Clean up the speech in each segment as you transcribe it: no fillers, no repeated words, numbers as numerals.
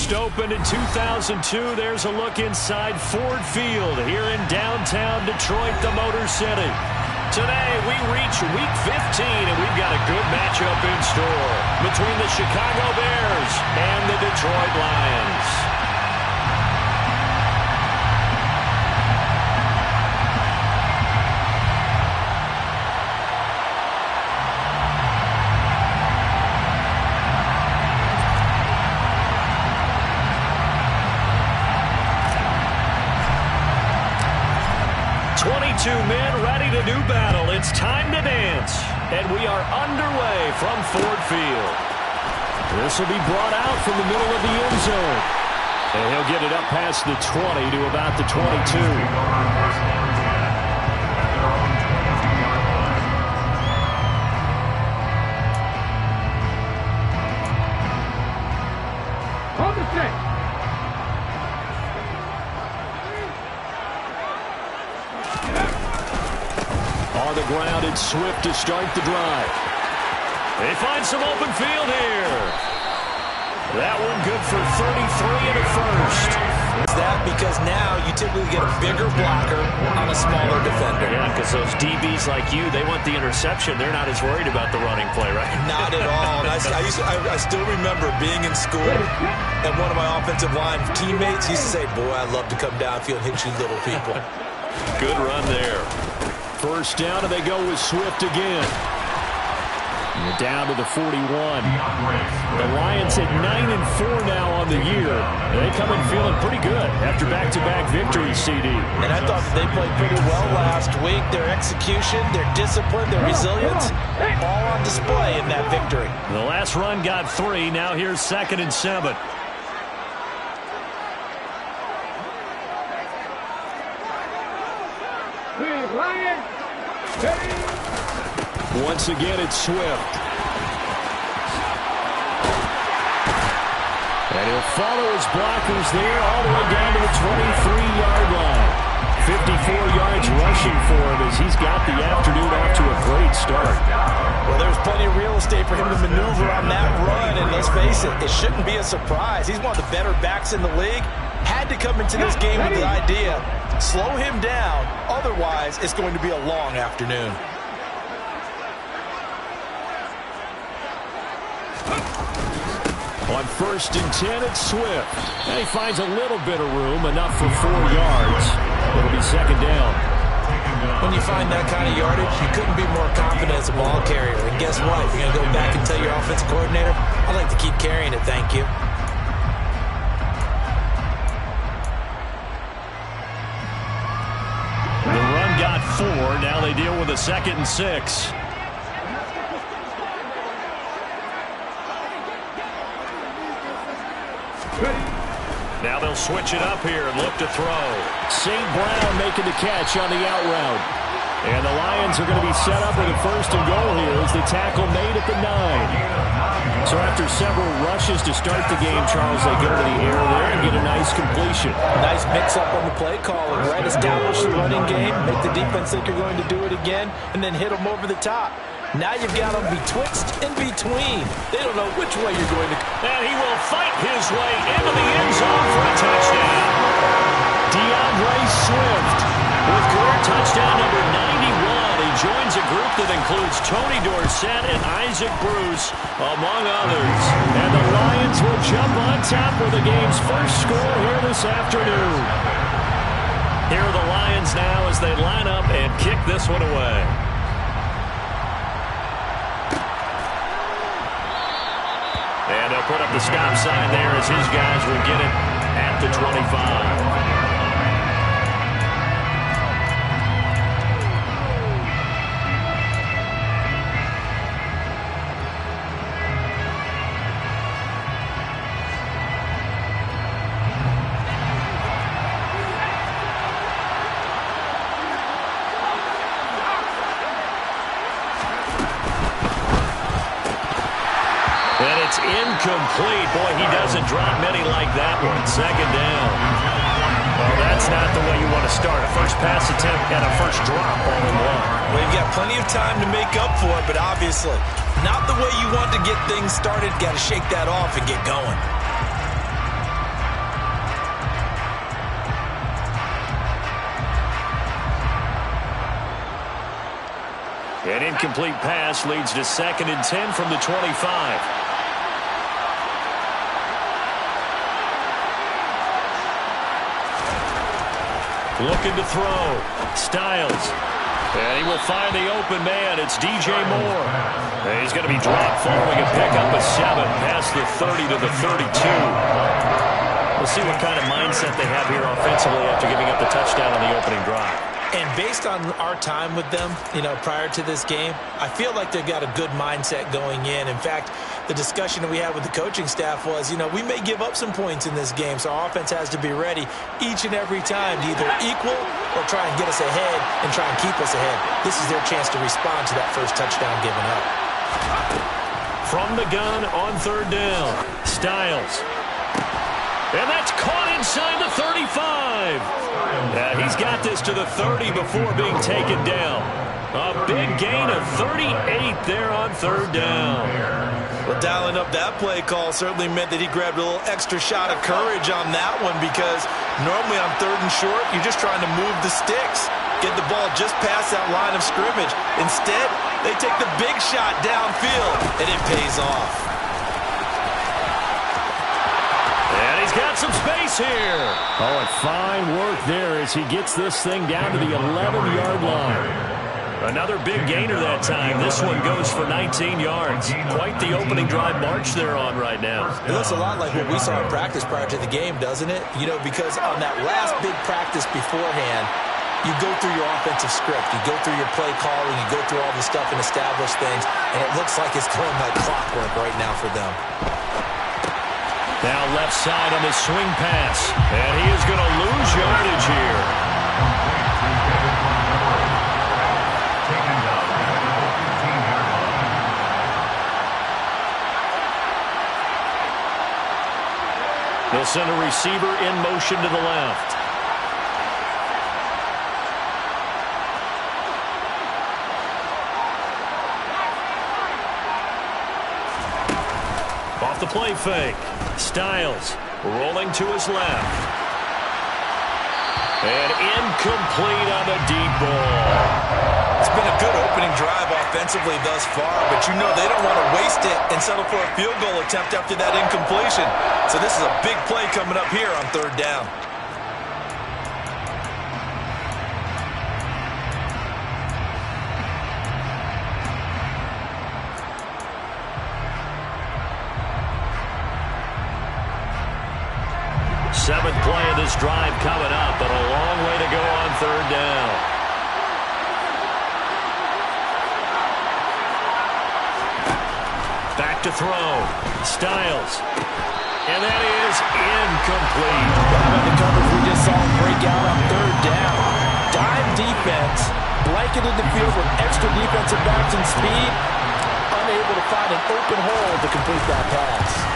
First opened in 2002. There's a look inside Ford Field here in downtown Detroit, the Motor City. Today, we reach Week 15, and we've got a good matchup in store between the Chicago Bears and the Detroit Lions. Two men ready to do battle. It's time to dance. And we are underway from Ford Field. This will be brought out from the middle of the end zone. And he'll get it up past the 20 to about the 22. On the ground, it's Swift to start the drive. They find some open field here. That one good for 33 and a first. Is that because now you typically get a bigger blocker on a smaller defender? Yeah, because those DBs like you, they want the interception. They're not as worried about the running play, right? Not at all. I still remember being in school, and one of my offensive line teammates used to say, boy, I'd love to come downfield and hit you little people. Good run there. First down, and they go with Swift again. And they're down to the 41. The Lions at 9-4 now on the year. They come in feeling pretty good after back-to-back victories, CD. And I thought they played pretty well last week. Their execution, their discipline, their resilience, all on display in that victory. The last run got 3. Now here's 2nd and 7. Once again, it's Swift. And he'll follow his blockers there all the way down to the 23-yard line. 54 yards rushing for him as he's got the afternoon off to a great start. Well, there's plenty of real estate for him to maneuver on that run, and let's face it, it shouldn't be a surprise. He's one of the better backs in the league. Had to come into this game with the idea, slow him down, otherwise it's going to be a long afternoon. On 1st and 10, it's Swift. And he finds a little bit of room, enough for 4 yards. It'll be 2nd down. When you find that kind of yardage, you couldn't be more confident as a ball carrier. And guess what? You're going to go back and tell your offensive coordinator, I'd like to keep carrying it, thank you. The run got 4. Now they deal with a 2nd and 6. Now they'll switch it up here and look to throw. St. Brown making the catch on the out route. And the Lions are going to be set up with a 1st and goal here as the tackle made at the 9. So after several rushes to start the game, Charles, they go to the air there and get a nice completion. Nice mix-up on the play calling, right? Establish the running game, make the defense think you're going to do it again, and then hit them over the top. Now you've got them betwixt and between. They don't know which way you're going to. And he will fight his way into the end zone for a touchdown. DeAndre Swift with career touchdown number 91. He joins a group that includes Tony Dorsett and Isaac Bruce, among others. And the Lions will jump on top with the game's first score here this afternoon. Here are the Lions now as they line up and kick this one away. And they'll put up the stop sign there as his guys will get it at the 25. And it's incomplete. Boy, he doesn't drop many like that one. 2nd down. Well, that's not the way you want to start. A first pass attempt and a first drop all in one. Well, you've got plenty of time to make up for it, but obviously not the way you want to get things started. Got to shake that off and get going. An incomplete pass leads to 2nd and 10 from the 25. Looking to throw. Styles. And he will find the open man. It's DJ Moore. And he's going to be dropped following a pickup of 7 past the 30 to the 32. We'll see what kind of mindset they have here offensively after giving up the touchdown on the opening drive. And based on our time with them, prior to this game, I feel like they've got a good mindset going in. In fact, the discussion that we had with the coaching staff was, we may give up some points in this game, so our offense has to be ready each and every time to either equal or try and get us ahead and try and keep us ahead. This is their chance to respond to that first touchdown given up. From the gun on 3rd down, Styles. And that's caught inside the 35. He's got this to the 30 before being taken down. A big gain of 38 there on 3rd down. Well, dialing up that play call certainly meant that he grabbed a little extra shot of courage on that one, because normally on 3rd and short, you're just trying to move the sticks, get the ball just past that line of scrimmage. Instead, they take the big shot downfield, and it pays off. Got some space here. Oh, and fine work there as he gets this thing down to the 11-yard line. Another big gainer that time. This one goes for 19 yards. Quite the opening drive march they're on right now. It looks a lot like what we saw in practice prior to the game, doesn't it? Because on that last big practice beforehand, you go through your offensive script. You go through your play calling. You go through all the stuff and establish things. And it looks like it's going like clockwork right now for them. Now left side on the swing pass. And he is going to lose yardage here. They'll send a receiver in motion to the left. Off the play fake. Styles rolling to his left. And incomplete on the deep ball. It's been a good opening drive offensively thus far, but they don't want to waste it and settle for a field goal attempt after that incompletion. So this is a big play coming up here on 3rd down. Seventh play of this drive coming up, but a long way to go on 3rd down. Back to throw. Styles. And that is incomplete. Right on the coverage, we just saw him break out on 3rd down. Dime defense, blanketed the field with extra defensive backs and speed, unable to find an open hole to complete that pass.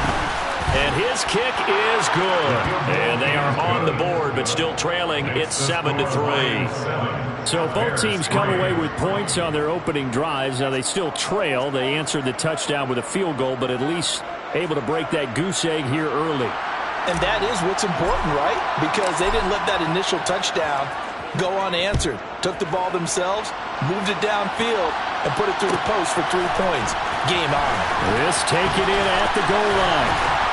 And his kick is good. And they are on the board, but still trailing. It's 7-3. So both teams come away with points on their opening drives. Now they still trail. They answered the touchdown with a field goal, but at least able to break that goose egg here early. And that is what's important, right? Because they didn't let that initial touchdown go unanswered. Took the ball themselves, moved it downfield, and put it through the post for 3 points. Game on. This taken in at the goal line.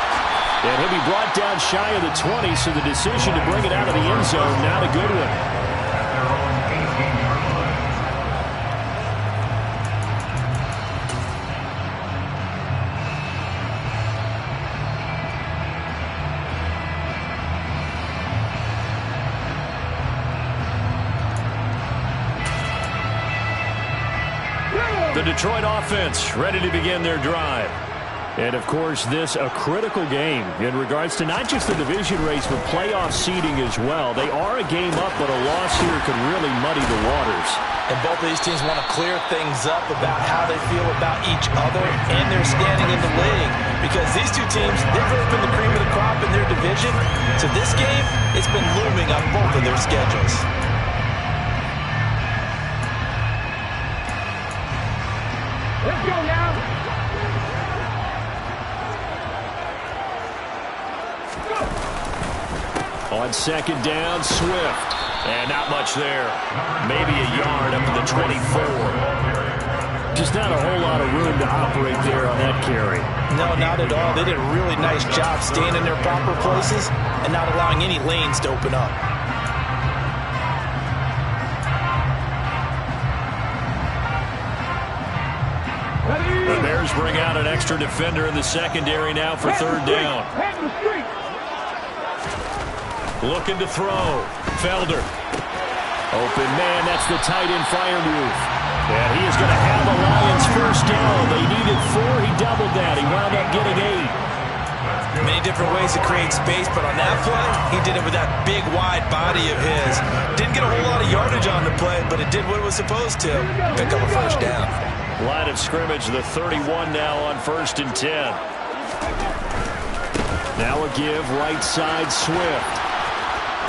And he'll be brought down shy of the 20, so the decision to bring it out of the end zone, not a good one. The Detroit offense ready to begin their drive. And, of course, this a critical game in regards to not just the division race, but playoff seeding as well. They are a game up, but a loss here could really muddy the waters. And both of these teams want to clear things up about how they feel about each other and their standing in the league. Because these two teams, they've really been the cream of the crop in their division. So this game, it's been looming on both of their schedules. Let's go now. On 2nd down, Swift. And not much there. Maybe a yard up to the 24. Just not a whole lot of room to operate there on that carry. No, not at all. They did a really nice job staying in their proper places and not allowing any lanes to open up. The Bears bring out an extra defender in the secondary now for third down. Looking to throw. Felder. Open man, that's the tight end Freiermuth. And he is going to have a Lions first down. They needed 4. He doubled that. He wound up getting 8. Many different ways to create space, but on that play, he did it with that big, wide body of his. Didn't get a whole lot of yardage on the play, but it did what it was supposed to. Pick up a first down. Line of scrimmage, the 31 now on 1st and 10. Now a give, right side, Swift.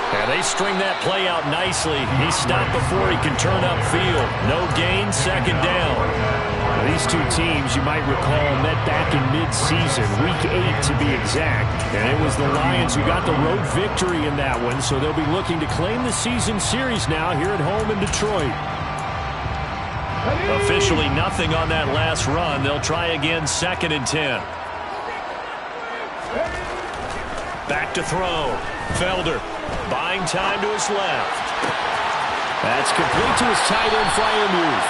And they string that play out nicely. He stopped before he can turn upfield. No gain, second down. Now, these two teams, you might recall, met back in mid-season, week 8 to be exact. And it was the Lions who got the road victory in that one, so they'll be looking to claim the season series now here at home in Detroit. Officially nothing on that last run. They'll try again, 2nd and 10. Back to throw. Felder. Buying time to his left. That's complete to his tight end, Freiermuth.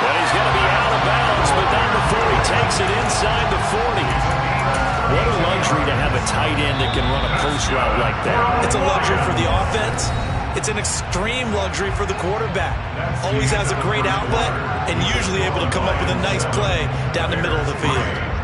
But he's going to be out of bounds, but not before he takes it inside the 40. What a luxury to have a tight end that can run a post route like that. It's a luxury for the offense. It's an extreme luxury for the quarterback. Always has a great outlet and usually able to come up with a nice play down the middle of the field.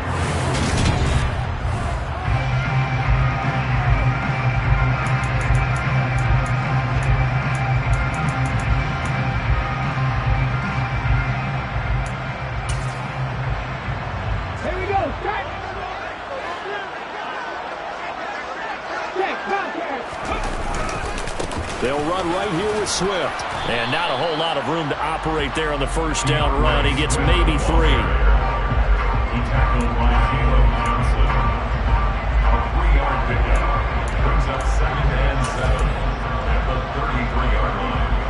They'll run right here with Swift. And not a whole lot of room to operate there on the first down run. He gets maybe 3. He tackled by Caleb Johnson. A 3-yard pickup. Brings up 2nd and 7 at the 33-yard line.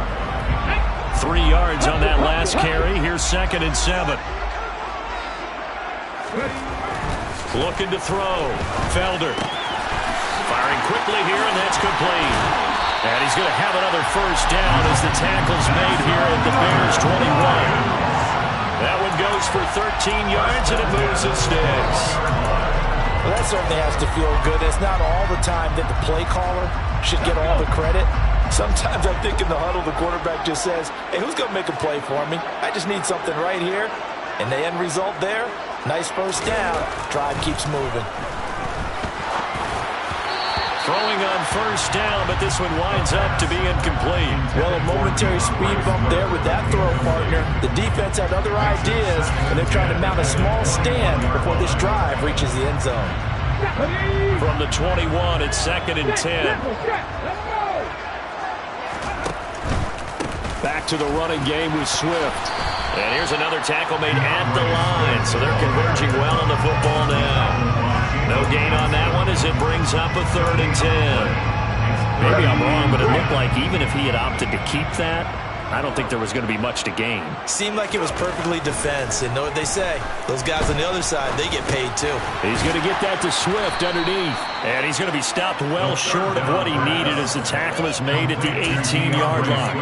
3 yards on that last carry. Here's 2nd and 7. Looking to throw. Felder. Firing quickly here, and that's complete. And he's going to have another first down as the tackle's made here at the Bears 21. That one goes for 13 yards, and it moves and sticks. Well, that certainly has to feel good. It's not all the time that the play caller should get all the credit. Sometimes I think in the huddle, the quarterback just says, hey, who's going to make a play for me? I just need something right here. And the end result there, nice first down. Drive keeps moving. Throwing on first down, but this one winds up to be incomplete. Well, a momentary speed bump there with that throw partner. The defense had other ideas, and they're trying to mount a small stand before this drive reaches the end zone. From the 21, it's 2nd and 10. Back to the running game with Swift. And here's another tackle made at the line, so they're converging well on the football now. No gain on that one as it brings up a 3rd and 10. Maybe I'm wrong, but it looked like even if he had opted to keep that, I don't think there was going to be much to gain. Seemed like it was perfectly defense, and know what they say. Those guys on the other side, they get paid too. He's going to get that to Swift underneath. And he's going to be stopped well short of what he needed as the tackle is made at the 18-yard line.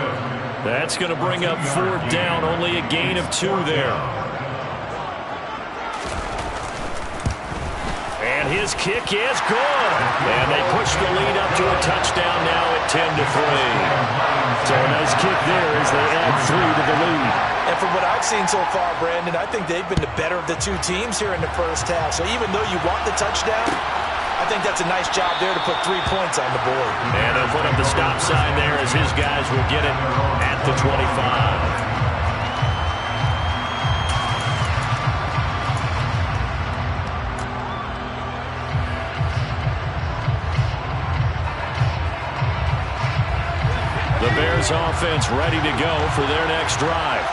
That's going to bring up 4th down, only a gain of 2 there. And his kick is good. And they push the lead up to a touchdown now at 10-3. So a nice kick there as they add 3 to the lead. And from what I've seen so far, Brandon, I think they've been the better of the two teams here in the first half. So even though you want the touchdown, I think that's a nice job there to put 3 points on the board. And they'll put up the stop sign there as his guys will get it at the 25. The Bears offense ready to go for their next drive.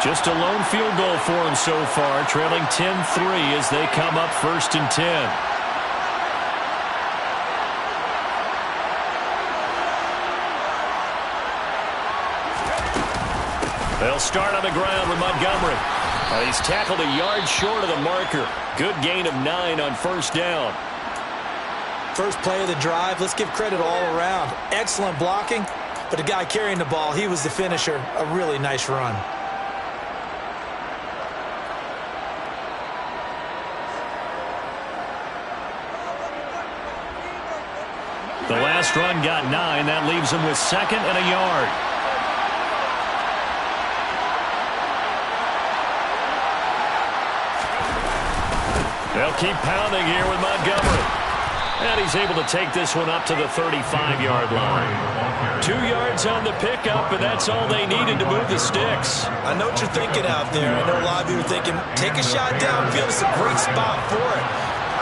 Just a lone field goal for them so far, trailing 10-3 as they come up 1st and 10. They'll start on the ground with Montgomery. He's tackled a yard short of the marker. Good gain of 9 on first down. First play of the drive, let's give credit all around. Excellent blocking, but the guy carrying the ball, he was the finisher. A really nice run. The last run got 9. That leaves him with 2nd and a yard. They'll keep pounding here with Montgomery. And he's able to take this one up to the 35-yard line. 2 yards on the pickup, and that's all they needed to move the sticks. I know what you're thinking out there. I know a lot of you are thinking, take a shot downfield. It's a great spot for it.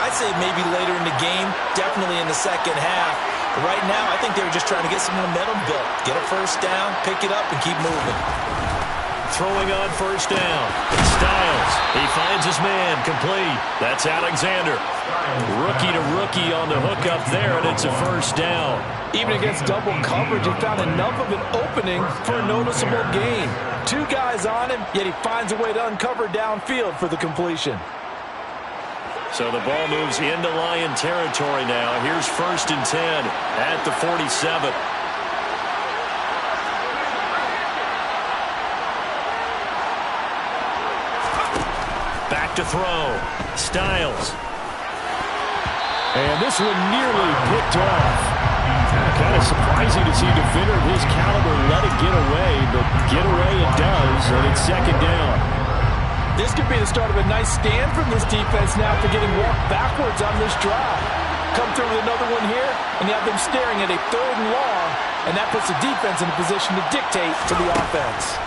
I'd say maybe later in the game, definitely in the second half. But right now, I think they were just trying to get some momentum built. Get a first down, pick it up, and keep moving. Throwing on first down. Styles. He finds his man. Complete. That's Alexander. Rookie to rookie on the hook up there, and it's a first down. Even against double coverage, he found enough of an opening for a noticeable gain. 2 guys on him, yet he finds a way to uncover downfield for the completion. So the ball moves into Lion territory now. Here's 1st and 10 at the 47. Back to throw. Styles. And this one nearly picked off. Kind of surprising to see a defender of his caliber let it get away, but get away it does, and it's 2nd down. This could be the start of a nice stand from this defense now for getting walked backwards on this drive. Come through with another one here, and you have them staring at a 3rd and long, and that puts the defense in a position to dictate to the offense.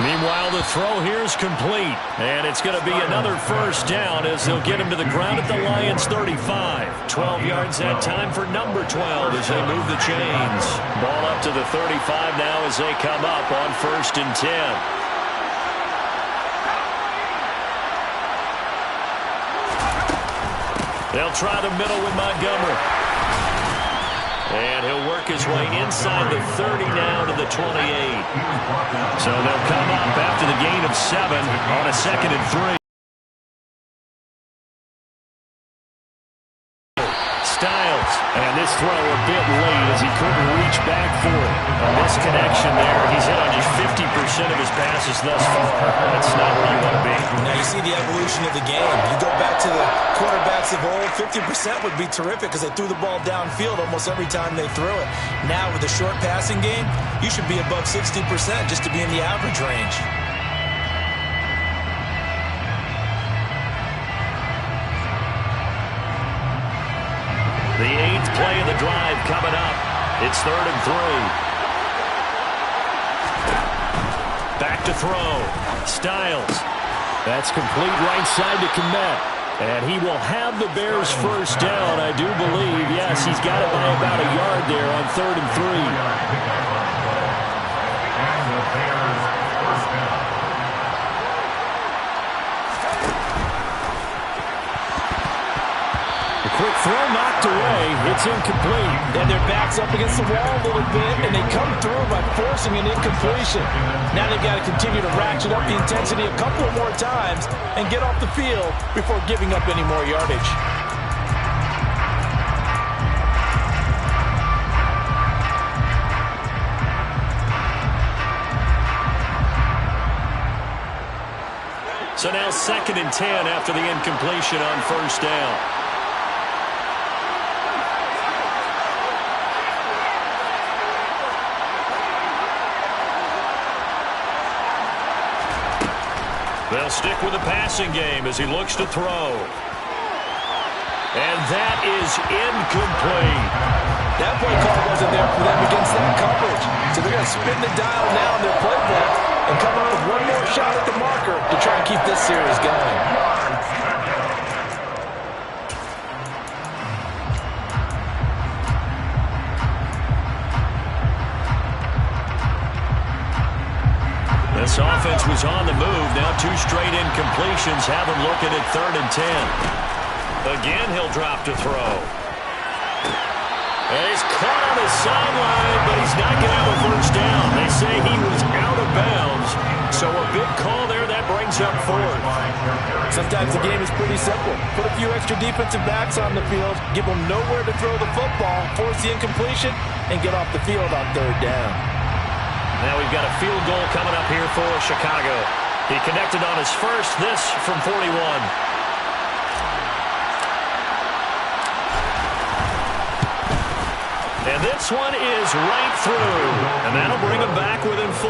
Meanwhile, the throw here is complete, and it's going to be another first down as they'll get him to the ground at the Lions' 35. 12 yards that time for number 12 as they move the chains. Ball up to the 35 now as they come up on 1st and 10. They'll try the middle with Montgomery. And he'll work his way inside the 30 now to the 28. So they'll come up after the gain of 7 on a 2nd and 3. Styles. And this throw a bit late as he couldn't reach back for it. A misconnection there. He's hit on just 50% of his passes thus far. That's not where you want to be. Now you see the evolution of the game. You go back to the quarterbacks of old, 50% would be terrific because they threw the ball downfield almost every time they threw it. Now with the short passing game, you should be above 60% just to be in the average range. The 8th play of the drive coming up. It's 3rd and 3. Back to throw. Styles. That's complete right side to Kmet. And he will have the Bears first down, I do believe. Yes, he's got it by about a yard there on 3rd and 3. And the Bears first down. Quick throw knocked away. It's incomplete. And their back's up against the wall a little bit, and they come through by forcing an incompletion. Now they've got to continue to ratchet up the intensity a couple of more times and get off the field before giving up any more yardage. So now 2nd and 10 after the incompletion on first down. They'll stick with the passing game as he looks to throw. And that is incomplete. That play call wasn't there for them against that coverage. So they're going to spin the dial now in their playbook and come up with one more shot at the marker to try and keep this series going. This offense was on the move. Now 2 straight incompletions have him looking at 3rd and 10. Again, he'll drop to throw. And he's caught on the sideline, but he's not going to have a first down. They say he was out of bounds. So a big call there. That brings up fourth. Sometimes the game is pretty simple. Put a few extra defensive backs on the field, give them nowhere to throw the football, force the incompletion, and get off the field on third down. Now we've got a field goal coming up here for Chicago. He connected on his first, this from 41. And this one is right through. And that'll bring them back within 4.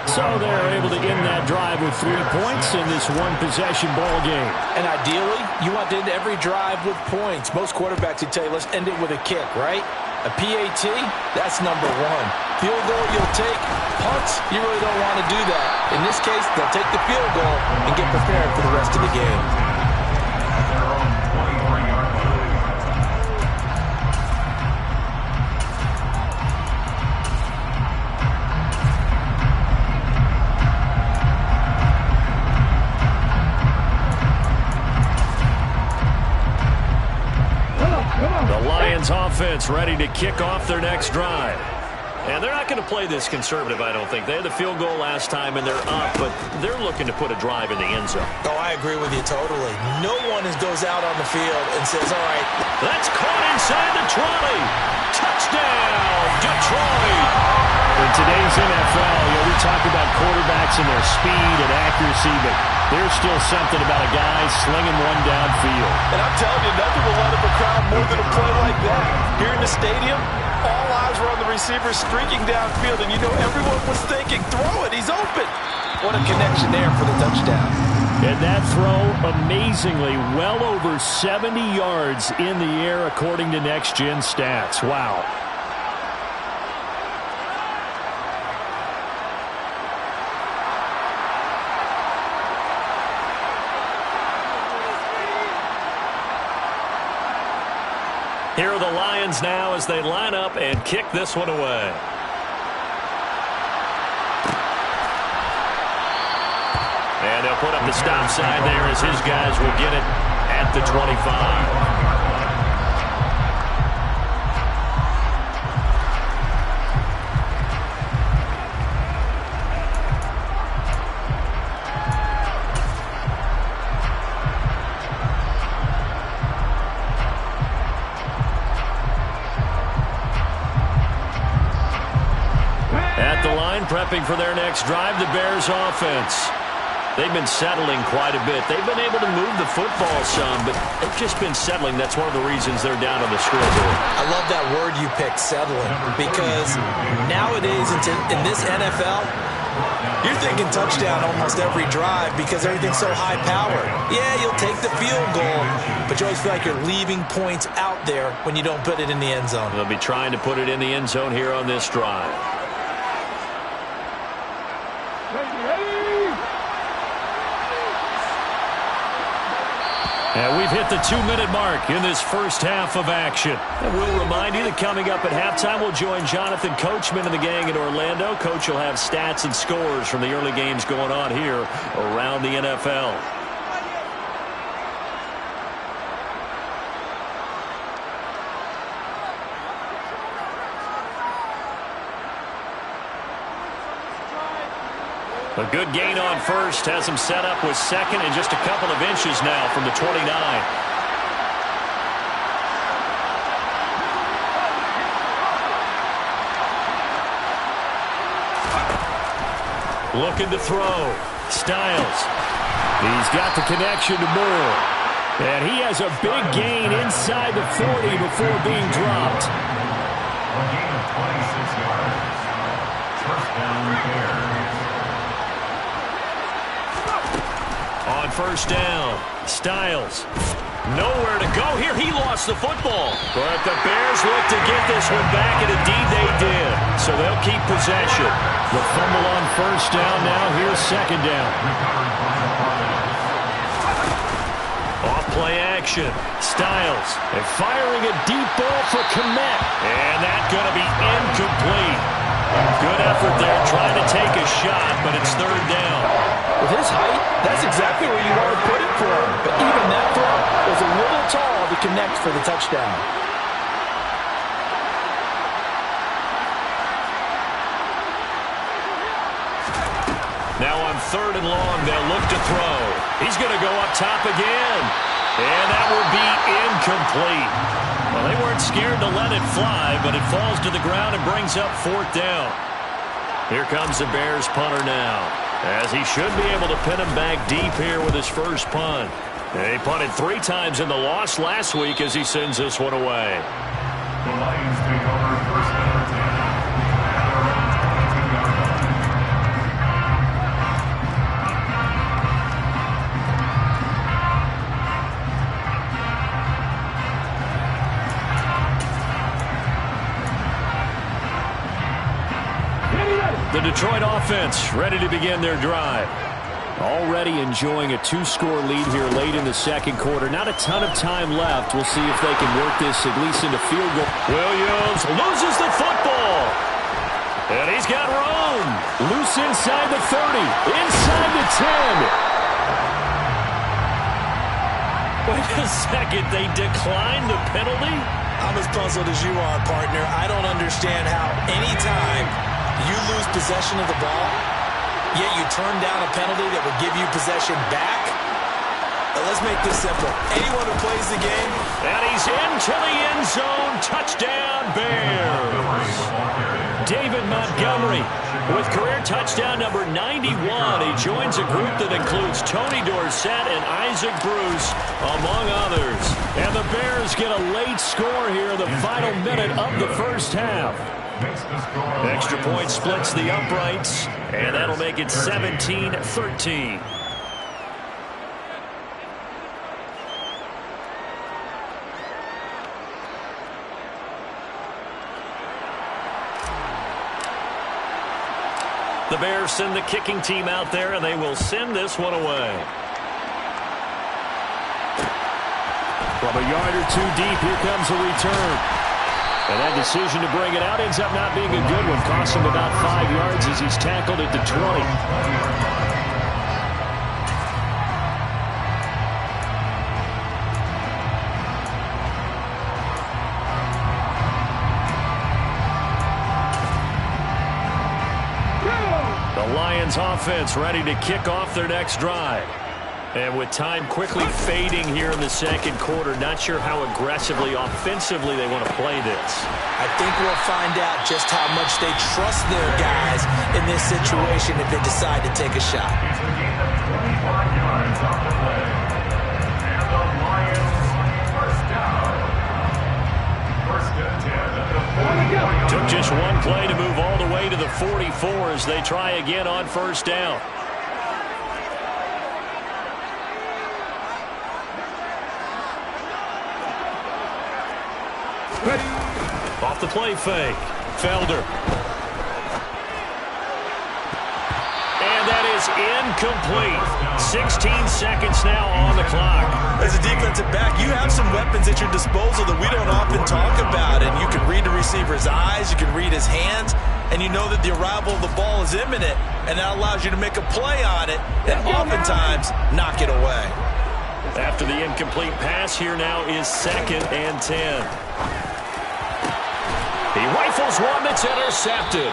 So they're able to end that drive with 3 points in this one-possession ball game. And ideally, you want to end every drive with points. Most quarterbacks would tell you, let's end it with a kick, right? A PAT, that's number 1. Field goal, you'll take. Punts, you really don't want to do that. In this case, they'll take the field goal and get prepared for the rest of the game. Offense ready to kick off their next drive. And they're not going to play this conservative, I don't think. They had the field goal last time, and they're up, but they're looking to put a drive in the end zone. Oh, I agree with you totally. No one goes out on the field and says, all right. That's caught inside the 20. Touchdown, Detroit. In today's NFL, we talk about quarterbacks and their speed and accuracy, but there's still something about a guy slinging one downfield. And I'm telling you, nothing will light up a crowd more than a play like that. Here in the stadium, all eyes were on the receiver streaking downfield, and you know everyone was thinking, throw it, he's open. What a connection there for the touchdown. And that throw, amazingly, well over 70 yards in the air according to Next Gen Stats. Wow. Here are the Lions now as they line up and kick this one away. And they'll put up the stop sign there as his guys will get it at the 25. Prepping for their next drive, the Bears offense. They've been settling quite a bit. They've been able to move the football some, but they've just been settling. That's one of the reasons they're down on the scoreboard. I love that word you picked, settling, because nowadays in this NFL, you're thinking touchdown almost every drive because everything's so high-powered. Yeah, you'll take the field goal, but you always feel like you're leaving points out there when you don't put it in the end zone. They'll be trying to put it in the end zone here on this drive. And we've hit the 2-minute mark in this first half of action. And we'll remind you that coming up at halftime, we'll join Jonathan Coachman and the gang in Orlando. Coach will have stats and scores from the early games going on here around the NFL. A good gain on first has him set up with second and just a couple of inches now from the 29. Looking to throw. Styles. He's got the connection to Moore. And he has a big gain inside the 40 before being dropped. A gain of 26 yards. First down, Bears. On first down, Styles. Nowhere to go here. He lost the football. But the Bears look to get this one back, and indeed they did. So they'll keep possession. The fumble on first down now. Here's second down. Off play action. Styles. And firing a deep ball for Kmet. And that's going to be incomplete. Good effort there trying to take a shot, but it's third down. With his height, that's exactly where you want to put it for him. But even that throw was a little tall to connect for the touchdown. Now on 3rd and long, they'll look to throw. He's going to go up top again. And that will be incomplete. Well, they weren't scared to let it fly, but it falls to the ground and brings up 4th down. Here comes the Bears punter now, as he should be able to pin him back deep here with his first punt. He punted 3 times in the loss last week as he sends this one away. The Lions take over first and 10 at their own 22-yard line. The Detroit offense ready to begin their drive. Already enjoying a 2-score lead here late in the second quarter. Not a ton of time left. We'll see if they can work this at least into field goal. Williams loses the football. And he's got room. Loose inside the 30. Inside the 10. Wait a second. They declined the penalty? I'm as puzzled as you are, partner. I don't understand how anytime you lose possession of the ball, yet you turn down a penalty that would give you possession back. Now let's make this simple. Anyone who plays the game. And he's into the end zone. Touchdown, Bears. David Montgomery with career touchdown number 91. He joins a group that includes Tony Dorsett and Isaac Bruce, among others. And the Bears get a late score here in the final minute of the first half. Extra point splits the uprights, and that'll make it 17-13. The Bears send the kicking team out there, and they will send this one away. From a yard or 2 deep, here comes a return. And that decision to bring it out ends up not being a good one. Costs him about 5 yards as he's tackled at the 20. The Lions offense ready to kick off their next drive. And with time quickly fading here in the second quarter, not sure how aggressively, offensively they want to play this. I think we'll find out just how much they trust their guys in this situation if they decide to take a shot. It's a gain of 25 yards off the play. And the Lions first down. First and 10 at the 44-yard line. Took just one play to move all the way to the 44 as they try again on first down. Off the play fake. Felder. And that is incomplete. 16 seconds now on the clock. As a defensive back, you have some weapons at your disposal that we don't often talk about. And you can read the receiver's eyes, you can read his hands, and you know that the arrival of the ball is imminent. And that allows you to make a play on it and oftentimes knock it away. After the incomplete pass, here now is 2nd and 10. He rifles one that's intercepted.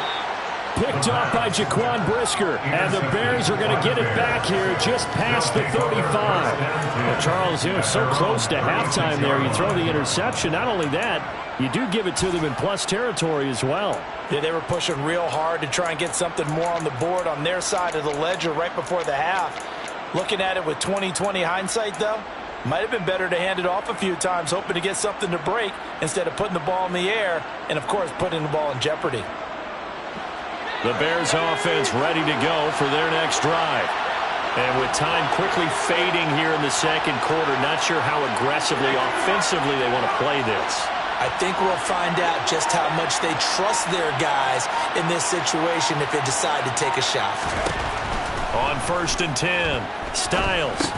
Picked off by Jaquan Brisker. And the Bears are going to get it back here just past the 35. Well, Charles, so close to halftime there. You throw the interception. Not only that, you do give it to them in plus territory as well. Yeah, they were pushing real hard to try and get something more on the board on their side of the ledger right before the half. Looking at it with 20/20 hindsight, though, might have been better to hand it off a few times, hoping to get something to break instead of putting the ball in the air and, of course, putting the ball in jeopardy. The Bears offense ready to go for their next drive. And with time quickly fading here in the second quarter, not sure how aggressively, offensively they want to play this. I think we'll find out just how much they trust their guys in this situation if they decide to take a shot. On 1st and 10, Styles.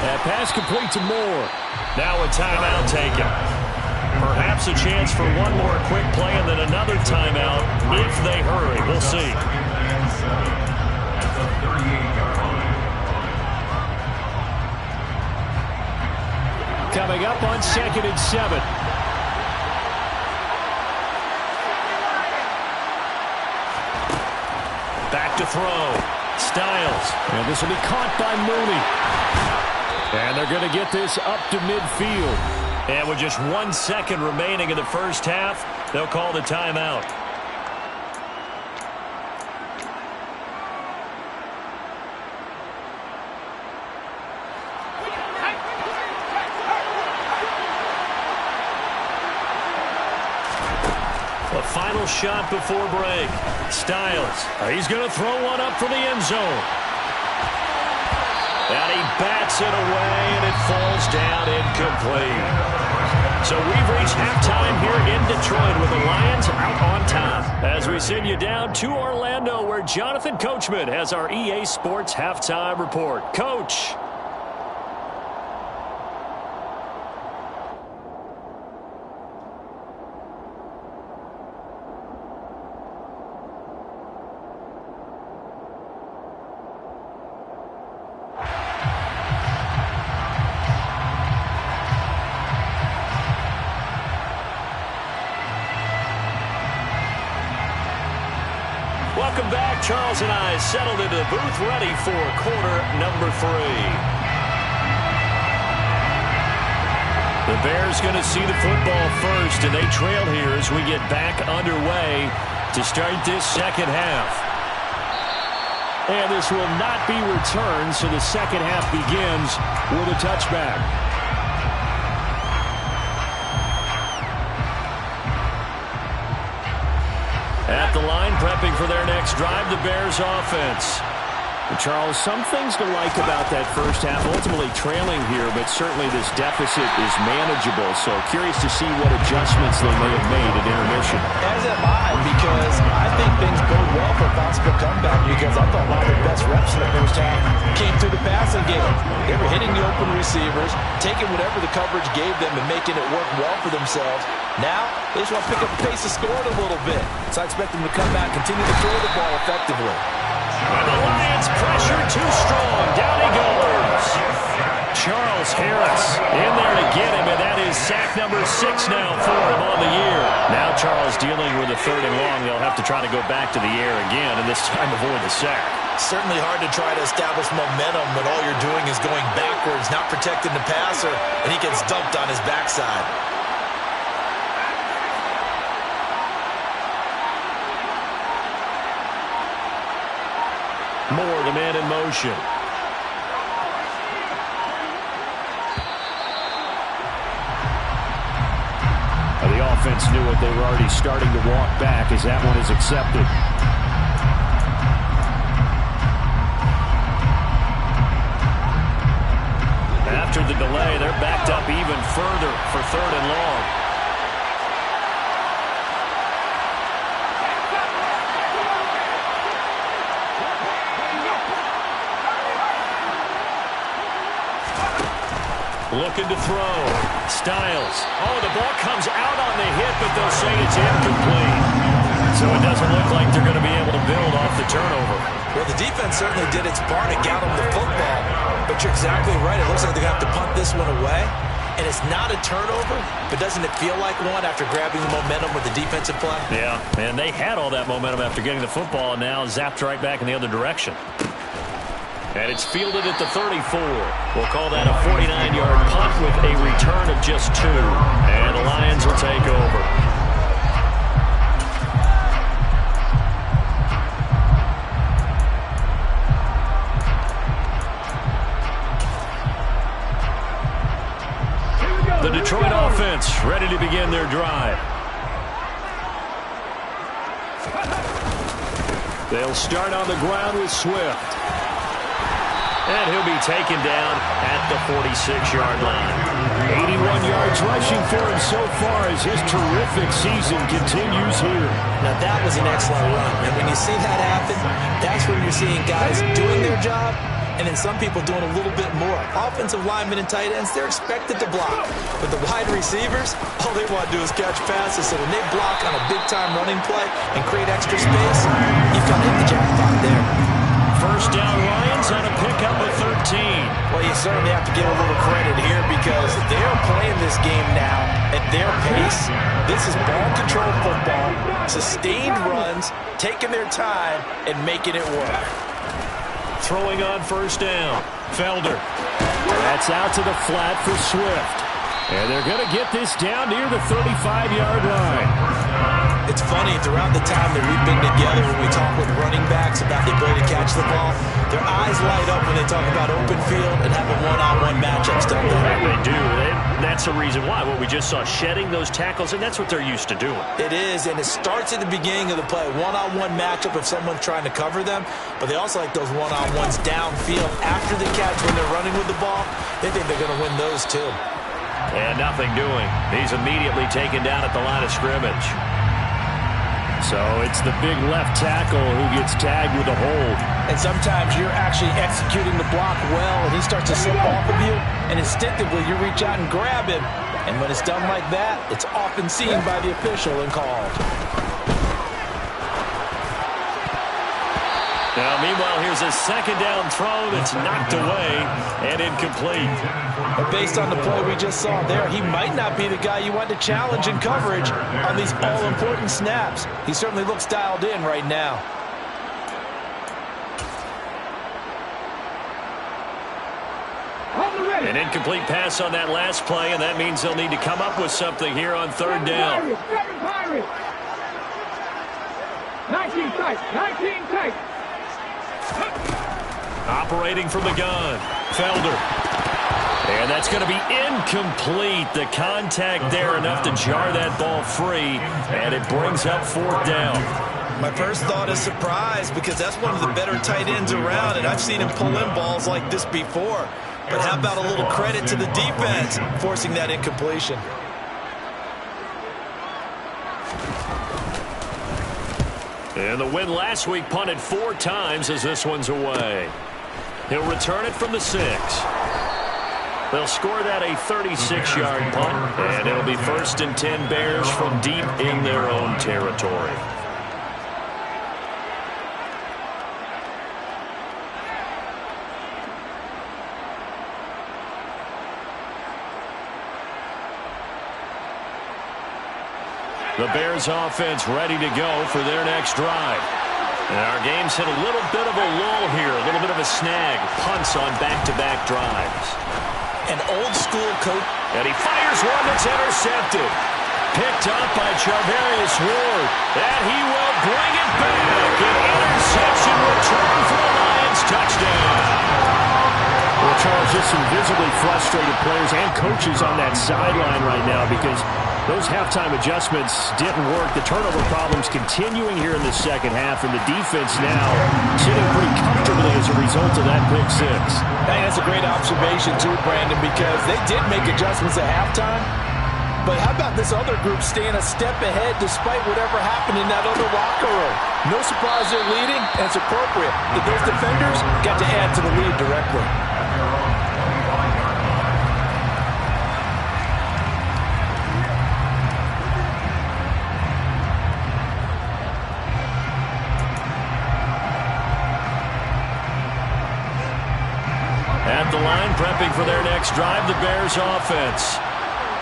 That pass complete to Moore. Now a timeout taken. Perhaps a chance for one more quick play and then another timeout if they hurry. We'll see. At the 38-yard line. Coming up on 2nd and 7. Back to throw. Styles. And this will be caught by Mooney. And they're going to get this up to midfield. And with just 1 second remaining in the first half, they'll call the timeout. The final shot before break. Styles. He's going to throw one up for the end zone. And he bats it away, and it falls down incomplete. So we've reached halftime here in Detroit with the Lions out on top. As we send you down to Orlando, where Jonathan Coachman has our EA Sports halftime report. Coach. Welcome back. Charles and I settled into the booth, ready for quarter number 3. The Bears going to see the football first, and they trail here as we get back underway to start this second half. And this will not be returned, so the second half begins with a touchback. At the line, prepping for their next drive, the Bears offense. Charles, some things to like about that first half. Ultimately trailing here, but certainly this deficit is manageable. So curious to see what adjustments they may have made at intermission. As am I, because I think things bode well for a possible comeback, because I thought a lot of the best reps in the first half came through the passing game. They were hitting the open receivers, taking whatever the coverage gave them and making it work well for themselves. Now, they just want to pick up the pace of scoring a little bit. So I expect them to come back, continue to throw the ball effectively. And the Lions pressure too strong. Down he goes. Charles Harris in there to get him, and that is sack number 6 now for him on the year. Now Charles dealing with a 3rd and long. They'll have to try to go back to the air again, and this time avoid the sack. Certainly hard to try to establish momentum when all you're doing is going backwards, not protecting the passer, and he gets dumped on his backside. Moore, the man in motion. The offense knew it. They were already starting to walk back as that one is accepted. After the delay, they're backed up even further for 3rd and long. Looking to throw. Styles. Oh, the ball comes out on the hit, but they'll say it's incomplete. So it doesn't look like they're going to be able to build off the turnover. Well, the defense certainly did its part and got them the football. But you're exactly right. It looks like they're going to have to punt this one away. And it's not a turnover, but doesn't it feel like one after grabbing the momentum with the defensive play? Yeah, and they had all that momentum after getting the football, and now zapped right back in the other direction. And it's fielded at the 34. We'll call that a 49-yard punt with a return of just 2. And the Lions will take over. The Detroit offense ready to begin their drive. They'll start on the ground with Swift. And he'll be taken down at the 46-yard line. 81 yards rushing for him so far as his terrific season continues here. Now that was an excellent run. And when you see that happen, that's when you're seeing guys doing their job and then some people doing a little bit more. Offensive linemen and tight ends, they're expected to block. But the wide receivers, all they want to do is catch passes. So when they block on a big-time running play and create extra space, you've got to hit the jackpot there. First down, Lions on a pickup of 13. Well, you certainly have to give a little credit here because they're playing this game now at their pace. This is ball control football, sustained runs, taking their time, and making it work. throwing on first down. Felder. That's out to the flat for Swift. And they're going to get this down near the 35-yard line. It's funny, throughout the time that we've been together, when we talk with running backs about the ability to catch the ball, their eyes light up when they talk about open field and having one-on-one matchups, don't they? They do. That's the reason why. What we just saw, shedding those tackles, and that's what they're used to doing. It is, and it starts at the beginning of the play. One-on-one matchup if someone's trying to cover them, but they also like those one-on-ones downfield after the catch when they're running with the ball. They think they're going to win those too. And nothing doing. He's immediately taken down at the line of scrimmage. So it's the big left tackle who gets tagged with a hold. And sometimes you're actually executing the block well, and he starts to slip off of you, and instinctively you reach out and grab him. And when it's done like that, it's often seen by the official and called. Now, meanwhile, here's a second down throw that's knocked away and incomplete. But based on the play we just saw there, he might not be the guy you want to challenge in coverage on these all-important snaps. He certainly looks dialed in right now. An incomplete pass on that last play, and that means they'll need to come up with something here on third down. 19 tight, 19 tight. Operating from the gun, Felder. And that's going to be incomplete. The contact there enough to jar that ball free, and it brings up fourth down. My first thought is surprise because that's one of the better tight ends around, and I've seen him pull in balls like this before. But how about a little credit to the defense forcing that incompletion? And the win last week punted 4 times as this one's away. He'll return it from the 6. They'll score that a 36-yard punt, and it'll be 1st and 10 Bears from deep in their own territory. The Bears offense ready to go for their next drive. And our game's hit a little bit of a lull here, a little bit of a snag. Punts on back-to-back drives. An old-school coach. And he fires one that's intercepted. Picked up by Charvarius Ward. And he will bring it back. An interception return for the Lions. Touchdown. Well, Charles, just some visibly frustrated players and coaches on that sideline right now because those halftime adjustments didn't work. The turnover problems continuing here in the second half, and the defense now sitting pretty comfortably as a result of that pick 6. Hey, that's a great observation too, Brandon, because they did make adjustments at halftime. But how about this other group staying a step ahead despite whatever happened in that other locker room? No surprise they're leading, and it's appropriate that those defenders got to add to the lead directly. At the line, prepping for their next drive, the Bears offense.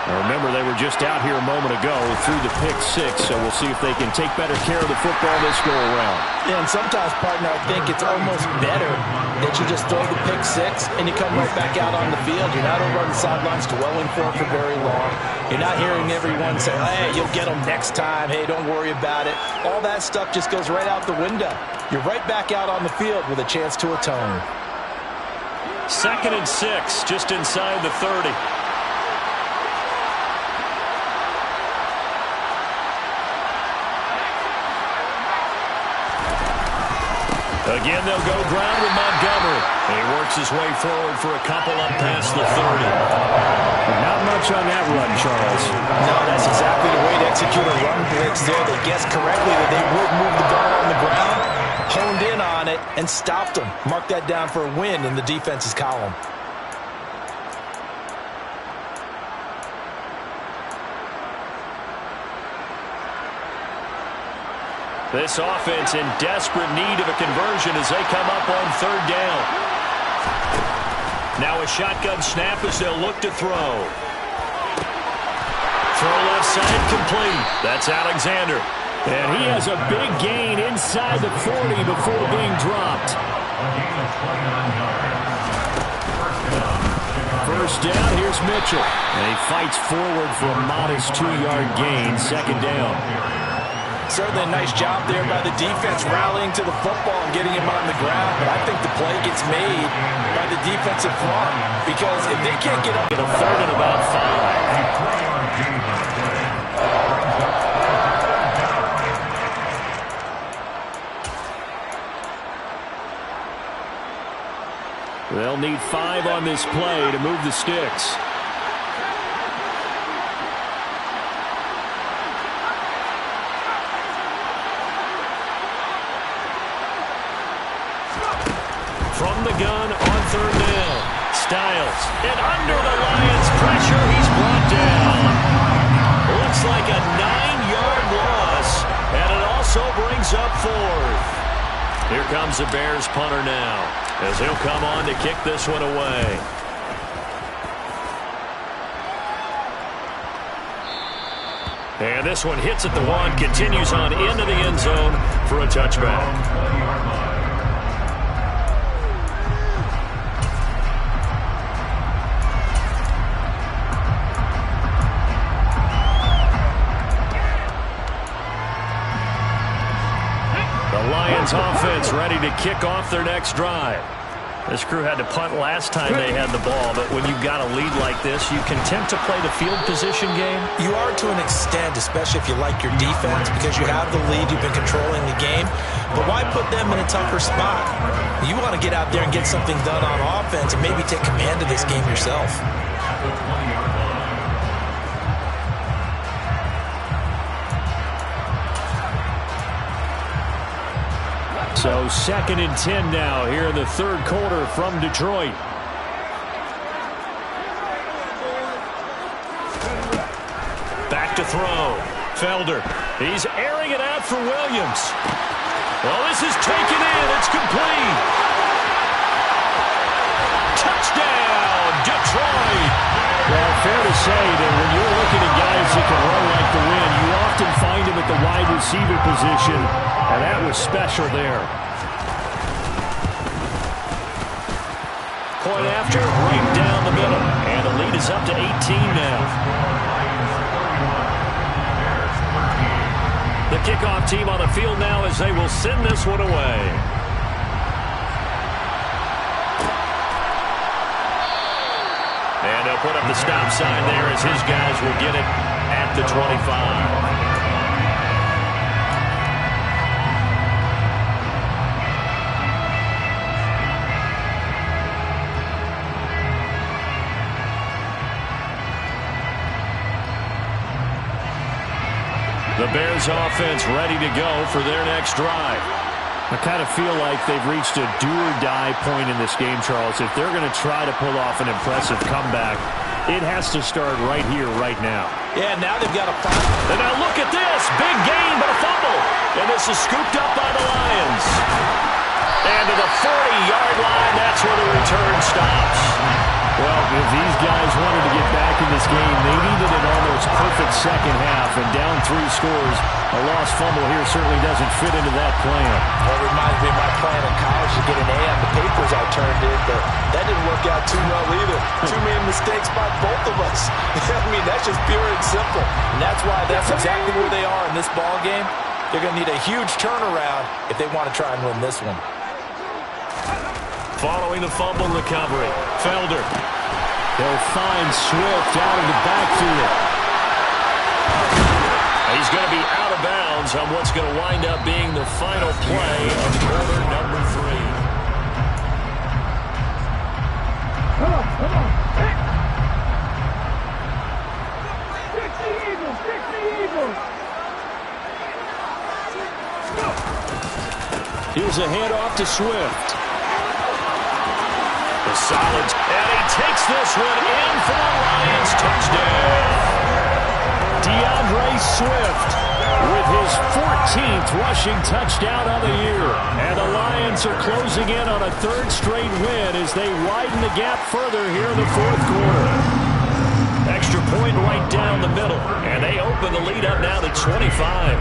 Now remember, they were just out here a moment ago through the pick 6, so we'll see if they can take better care of the football this go-around. Yeah, and sometimes, partner, I think it's almost better that you just throw the pick 6 and you come right back out on the field. You're not over on the sidelines dwelling for it for very long. You're not hearing everyone say, hey, you'll get them next time. Hey, don't worry about it. All that stuff just goes right out the window. You're right back out on the field with a chance to atone. 2nd and 6, just inside the 30. Again, they'll go ground with Montgomery. And he works his way forward for a couple up past the 30. Not much on that run, Charles. No, that's exactly the way to execute a run blitz there. They guessed correctly that they would move the ball on the ground, honed in on it, and stopped them. Mark that down for a win in the defense's column. This offense in desperate need of a conversion as they come up on 3rd down. Now a shotgun snap as they'll look to throw. Throw left side complete. That's Alexander. And he has a big gain inside the 40 before being dropped. A gain of 29 yards. First down, here's Mitchell. And he fights forward for a modest 2-yard gain, second down. Certainly a nice job there by the defense rallying to the football and getting him on the ground. But I think the play gets made by the defensive front because if they can't get up... In a third and about 5. They'll need 5 on this play to move the sticks. From the gun on third down. Styles. And under the Lions' pressure, he's brought down. Looks like a 9-yard loss. And it also brings up fourth. Here comes the Bears punter now, as he'll come on to kick this one away. And this one hits at the 1, continues on into the end zone for a touchback. Offense ready to kick off their next drive. This crew had to punt last time they had the ball, but when you've got a lead like this, you can tempt to play the field position game. You are to an extent, especially if you like your defense, because you have the lead, you've been controlling the game. But why put them in a tougher spot? You want to get out there and get something done on offense and maybe take command of this game yourself. So 2nd and 10 now here in the third quarter from Detroit. Back to throw. Felder. He's airing it out for Williams. Well, this is taken in. It's complete. Touchdown, Detroit. Well, fair to say that when you're looking at guys that can run like the wind, you often find them at the wide receiver position. And that was special there. Point after, right down the middle. And the lead is up to 18 now. The kickoff team on the field now as they will send this one away. And they'll put up the stop sign there as his guys will get it at the 25. The Bears offense ready to go for their next drive. I kind of feel like they've reached a do-or-die point in this game, Charles. If they're going to try to pull off an impressive comeback, it has to start right here, right now. Yeah, now they've got a fight. And now look at this. Big gain, but a fumble. And this is scooped up by the Lions. And to the 40-yard line, that's where the return stops. Well, if these guys wanted to get back in this game, they needed an almost perfect second half. And down 3 scores, a lost fumble here certainly doesn't fit into that plan. Well, it reminds me of my plan in college to get an A on the papers I turned in, but that didn't work out too well either. Too many mistakes by both of us. I mean, that's just pure and simple. And that's why that's exactly where they are in this ball game. They're going to need a huge turnaround if they want to try and win this one. Following the fumble recovery, Felder. They'll find Swift out of the backfield. He's going to be out of bounds on what's going to wind up being the final play of quarter number 3. Come on. Fix the Eagles. Here's a handoff to Swift. The solids, and he takes this one in for the Lions touchdown. DeAndre Swift with his 14th rushing touchdown of the year. And the Lions are closing in on a 3rd straight win as they widen the gap further here in the 4th quarter. Extra point right down the middle, and they open the lead up now to 25.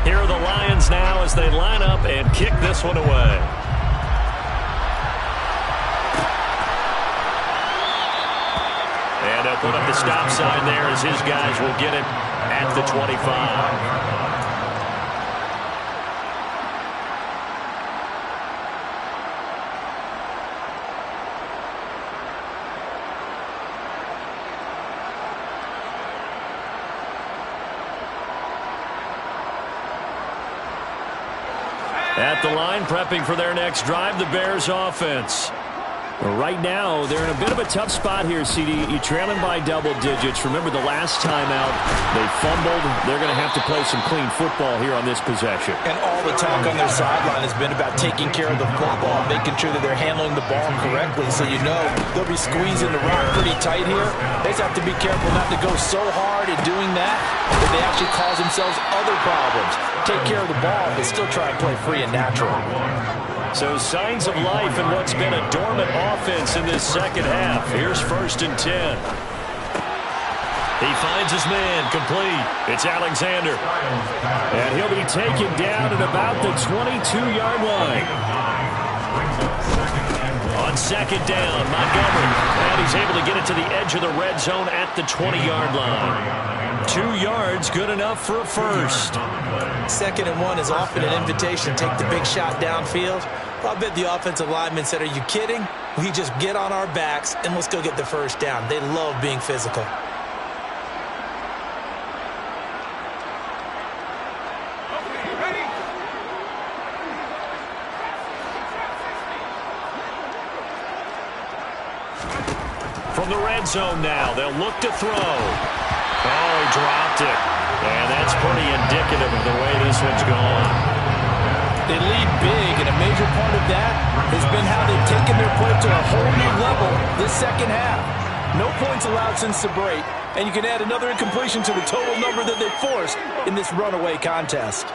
Here are the Lions now as they line up and kick this one away. They'll put up the stop sign there as his guys will get it at the 25. At the line, prepping for their next drive, the Bears offense. Well, right now, they're in a bit of a tough spot here, CD. You're trailing by double digits. Remember the last time out, they fumbled. They're going to have to play some clean football here on this possession. And all the talk on their sideline has been about taking care of the football, making sure that they're handling the ball correctly. So you know they'll be squeezing the rock pretty tight here. They just have to be careful not to go so hard in doing that that they actually cause themselves other problems. Take care of the ball, but still try and play free and natural. So signs of life in what's been a dormant offense in this second half. Here's 1st and 10. He finds his man, complete. It's Alexander. And he'll be taken down at about the 22-yard line. On 2nd down, Montgomery. And he's able to get it to the edge of the red zone at the 20-yard line. 2 yards, good enough for a first. 2nd and 1 is often an invitation to take the big shot downfield. Well, I bet the offensive lineman said, are you kidding? We just get on our backs and let's go get the first down. They love being physical. From the red zone now, they'll look to throw. Oh, he dropped it. And that's pretty indicative of the way this one's gone. They lead big, and a major part of that has been how they've taken their play to a whole new level this second half. No points allowed since the break, and you can add another incompletion to the total number that they forced in this runaway contest.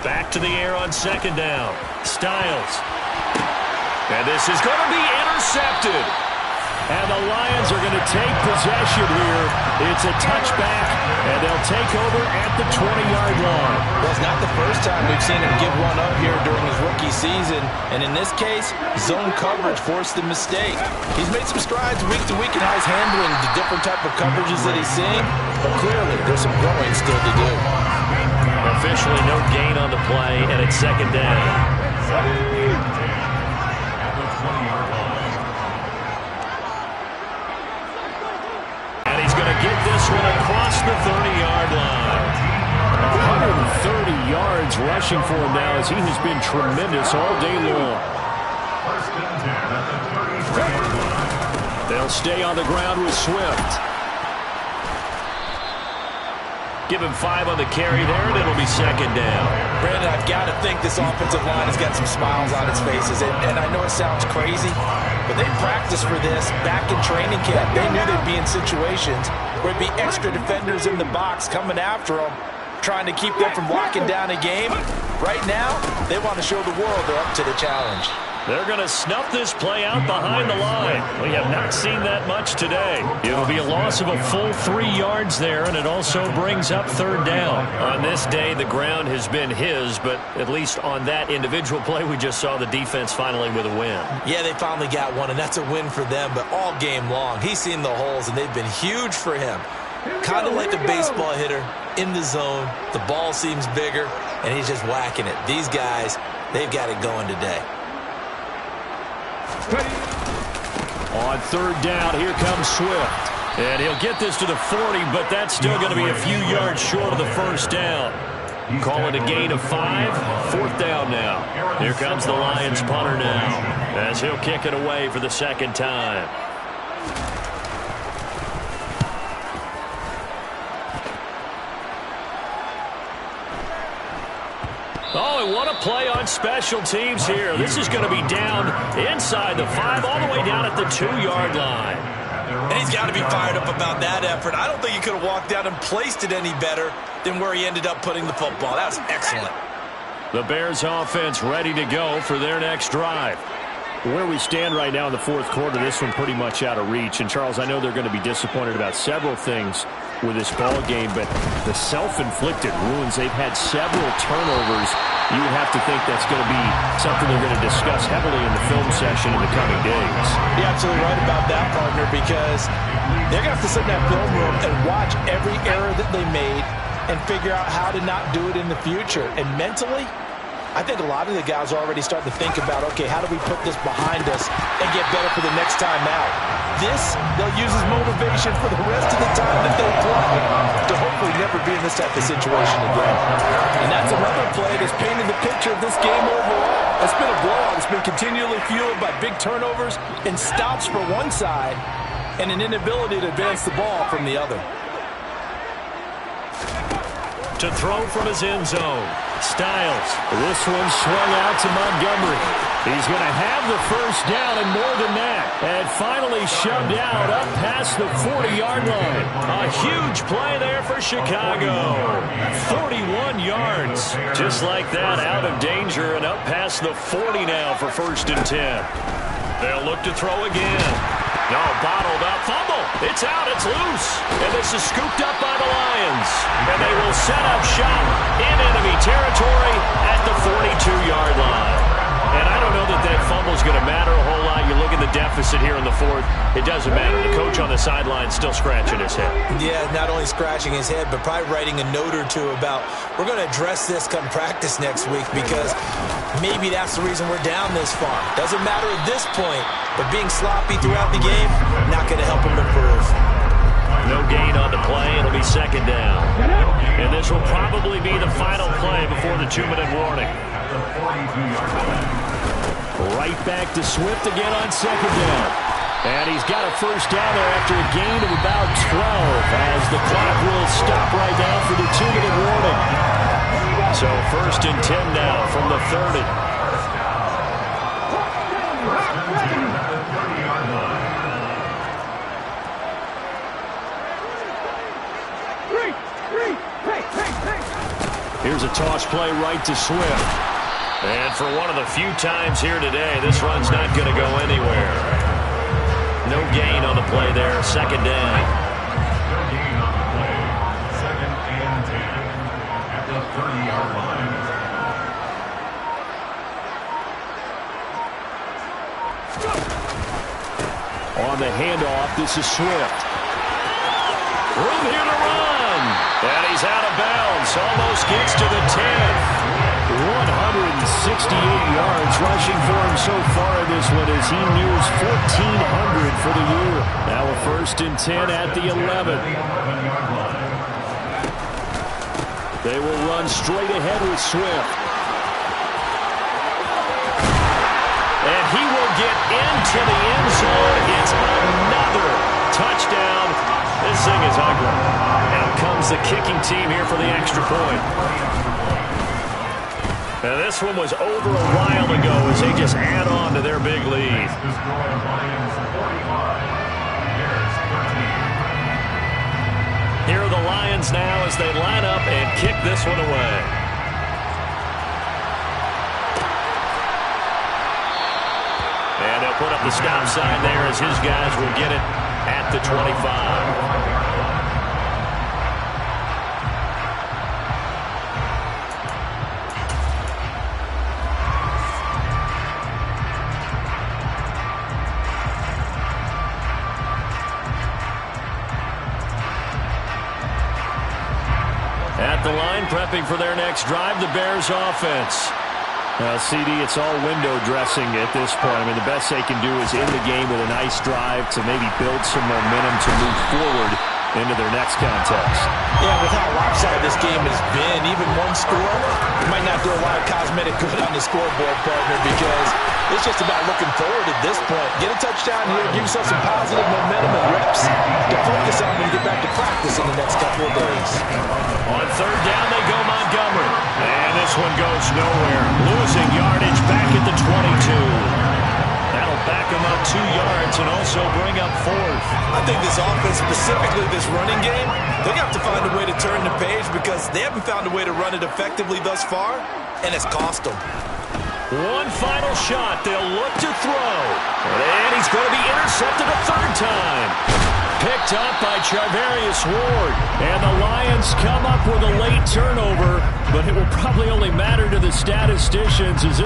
Back to the air on 2nd down. Styles. And this is going to be intercepted. And the Lions are going to take possession here. It's a touchback, and they'll take over at the 20-yard line. Well, it's not the first time we've seen him give one up here during his rookie season. And in this case, zone coverage forced the mistake. He's made some strides week to week in how he's handling the different type of coverages that he's seeing. But clearly, there's some growing still to do. Officially no gain on the play, and it's 2nd down. Get this one across the 30-yard line. 130 yards rushing for him now as he has been tremendous all day long. They'll stay on the ground with Swift. Give him 5 on the carry there, and it'll be 2nd down. Brandon, I've got to think this offensive line has got some smiles on its faces. And I know it sounds crazy, but they practiced for this back in training camp. They knew they'd be in situations where there'd be extra defenders in the box coming after them, trying to keep them from locking down a game. Right now, they want to show the world they're up to the challenge. They're going to snuff this play out behind the line. We have not seen that much today. It'll be a loss of a full 3 yards there, and it also brings up 3rd down. On this day, the ground has been his, but at least on that individual play, we just saw the defense finally with a win. Yeah, they finally got one, and that's a win for them, but all game long, he's seen the holes, and they've been huge for him. Kind of like a baseball hitter in the zone. The ball seems bigger, and he's just whacking it. These guys, they've got it going today. On 3rd down, here comes Swift. And he'll get this to the 40, but that's still going to be a few yards short of the first down. Call it a gain of 5. 4th down now. Here comes the Lions punter now, as he'll kick it away for the 2nd time. Oh, and what a play on special teams here. This is going to be down inside the 5, all the way down at the 2-yard line. And he's got to be fired up about that effort. I don't think he could have walked out and placed it any better than where he ended up putting the football. That was excellent. The Bears offense ready to go for their next drive. Where we stand right now in the 4th quarter, this one pretty much out of reach. And, Charles, I know they're going to be disappointed about several things. with this ball game, but the self-inflicted wounds, they've had several turnovers. You would have to think that's going to be something they're going to discuss heavily in the film session in the coming days. You're absolutely right about that, partner, because they're going to have to sit in that film room and watch every error that they made and figure out how to not do it in the future. And mentally, I think a lot of the guys are already starting to think about, okay, how do we put this behind us and get better for the next time out? This, they'll use as motivation for the rest of the time that they play to hopefully never be in this type of situation again. And that's another play that's painted the picture of this game overall. It's been a blowout. It's been continually fueled by big turnovers and stops for one side and an inability to advance the ball from the other. To throw from his end zone, Styles. This one swung out to Montgomery. He's going to have the first down and more than that. And finally shoved out up past the 40-yard line. A huge play there for Chicago. 41 yards. Just like that, out of danger and up past the 40 now for 1st and 10. They'll look to throw again. No, bottled up. Fumble. It's out. It's loose. And this is scooped up by the Lions. And they will set up shop in enemy territory at the 42-yard line. And I don't know that that fumble is going to matter a whole lot. You look at the deficit here in the 4th. It doesn't matter. The coach on the sideline still scratching his head. Yeah, not only scratching his head, but probably writing a note or two about, we're going to address this come practice next week because maybe that's the reason we're down this far. Doesn't matter at this point, but being sloppy throughout the game, not going to help him improve. No gain on the play. It'll be 2nd down. And this will probably be the final play before the 2-minute warning. Right back to Swift again on 2nd down. And he's got a first down there after a gain of about 12 as the clock will stop right now for the 2-minute warning. So 1st and 10 now from the 30. Here's a toss play right to Swift. And for one of the few times here today, this run's not going to go anywhere. No gain on the play there, 2nd down. No gain on the play. 2nd and 10 at the 30-yard line. On the handoff, this is Swift. Room here to run. And he's out of bounds. Almost gets to the 10. 168 yards rushing for him so far in this one as he nears 1,400 for the year. Now a 1st and 10 at the 11. They will run straight ahead with Swift. And he will get into the end zone. It's another touchdown. This thing is ugly. Out comes the kicking team here for the extra point. And this one was over a while ago as they just add on to their big lead. Here are the Lions now as they line up and kick this one away. And they'll put up the stop sign there as his guys will get it at the 25. At the line, prepping for their next drive, the Bears offense. CD, it's all window dressing at this point. I mean, the best they can do is end the game with a nice drive to maybe build some momentum to move forward into their next contest. Yeah, with how lopsided this game has been, even one score might not do a lot of cosmetic good on the scoreboard, partner, because it's just about looking forward at this point. Get a touchdown here, give yourself some positive momentum and reps to focus on when you get back to practice in the next couple of days. On 3rd down, they go Montgomery. And this one goes nowhere. Losing yardage back at the 22. That'll back them up 2 yards and also bring up 4th. I think this offense, specifically this running game, they're going to have to find a way to turn the page because they haven't found a way to run it effectively thus far, and it's cost them. One final shot. They'll look to throw. And he's going to be intercepted a 3rd time. picked up by Charvarius Ward. And the Lions come up with a late turnover, but it will probably only matter to the statisticians as